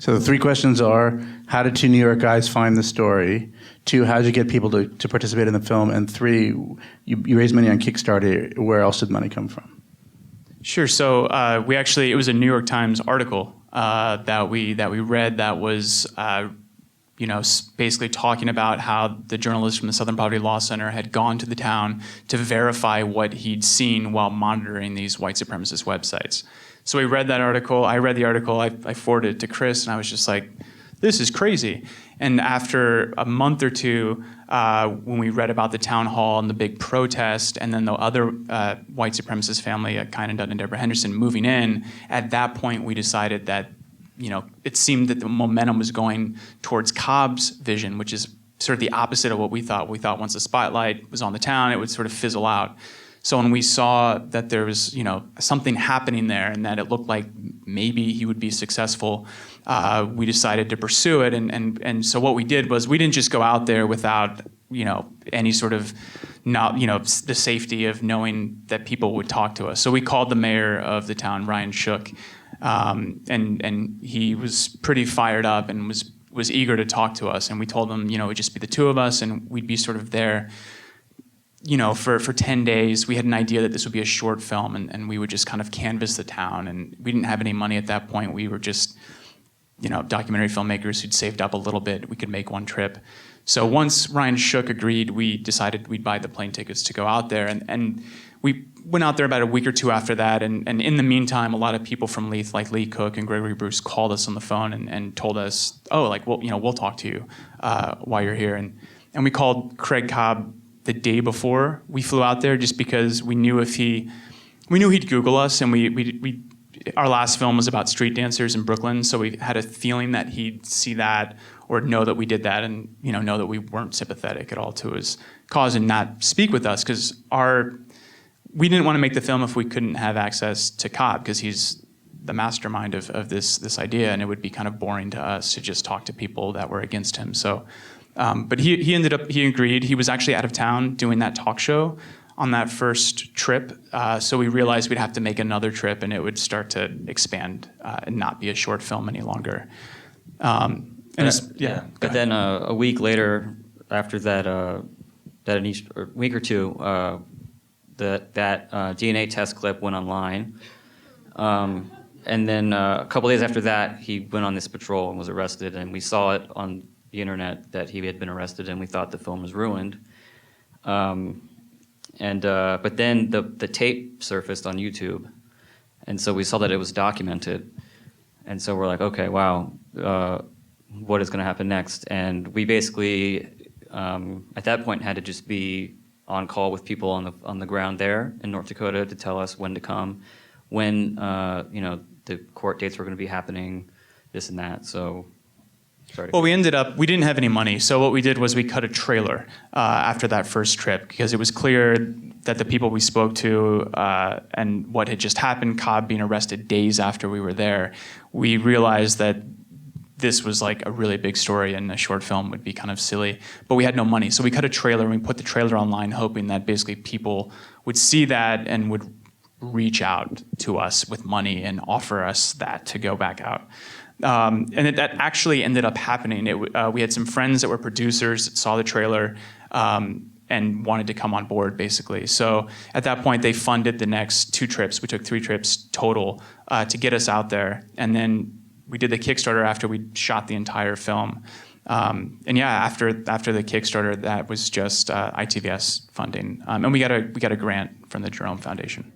So the three questions are, how did two New York guys find the story? Two, how did you get people to participate in the film? And three, you raised money on Kickstarter. Where else did money come from? Sure. So it was a New York Times article that we read that was basically talking about how the journalist from the Southern Poverty Law Center had gone to the town to verify what he'd seen while monitoring these white supremacist websites. So we read that article. I read the article. I forwarded it to Chris, and I was just like, this is crazy. And after a month or two, when we read about the town hall and the big protest, and then the other white supremacist family, Kynan Dutton and Deborah Henderson, moving in, at that point we decided that it seemed that the momentum was going towards Cobb's vision, which is sort of the opposite of what we thought. We thought once the spotlight was on the town, it would sort of fizzle out. So when we saw that there was, something happening there and that it looked like maybe he would be successful, we decided to pursue it. And so what we did was we didn't just go out there without, any sort of, the safety of knowing that people would talk to us. So we called the mayor of the town, Ryan Shook, and he was pretty fired up and was eager to talk to us. And we told him, it would just be the two of us and we'd be sort of there. For 10 days, we had an idea that this would be a short film, and we would just kind of canvass the town. And we didn't have any money at that point. We were just, documentary filmmakers who'd saved up a little bit. We could make one trip. So once Ryan Shook agreed, we decided we'd buy the plane tickets to go out there. And we went out there about a week or two after that. And in the meantime, a lot of people from Leith, like Lee Cook and Gregory Bruce, called us on the phone and told us, we'll talk to you while you're here. And we called Craig Cobb the day before we flew out there, just because we knew he'd Google us, and our last film was about street dancers in Brooklyn, so we had a feeling that he'd see that or know that we did that, and know that we weren't sympathetic at all to his cause and not speak with us, because we didn't want to make the film if we couldn't have access to Cobb, because he's the mastermind of this idea, and it would be kind of boring to us to just talk to people that were against him. So. But he agreed. He was actually out of town doing that talk show on that first trip. So we realized we'd have to make another trip, and it would start to expand and not be a short film any longer. But then a week later, after a week or two, that DNA test clip went online. And then a couple days after that, he went on this patrol and was arrested, and we saw it on the internet that he had been arrested, and we thought the film was ruined. But then the tape surfaced on YouTube, and so we saw that it was documented, and so we're like, okay, wow, what is going to happen next? And we basically, at that point, had to just be on call with people on the ground there in North Dakota to tell us when to come, when the court dates were going to be happening, this and that. So. Well, we didn't have any money, so what we did was we cut a trailer after that first trip, because it was clear that the people we spoke to and what had just happened, Cobb being arrested days after we were there, we realized that this was like a really big story and a short film would be kind of silly, but we had no money. So we cut a trailer and we put the trailer online, hoping that basically people would see that and would reach out to us with money and offer us that to go back out. And that actually ended up happening. We had some friends that were producers that saw the trailer and wanted to come on board, basically. So at that point, they funded the next 2 trips. We took 3 trips total to get us out there. And then we did the Kickstarter after we shot the entire film. After the Kickstarter, that was just ITVS funding. And we got a grant from the Jerome Foundation.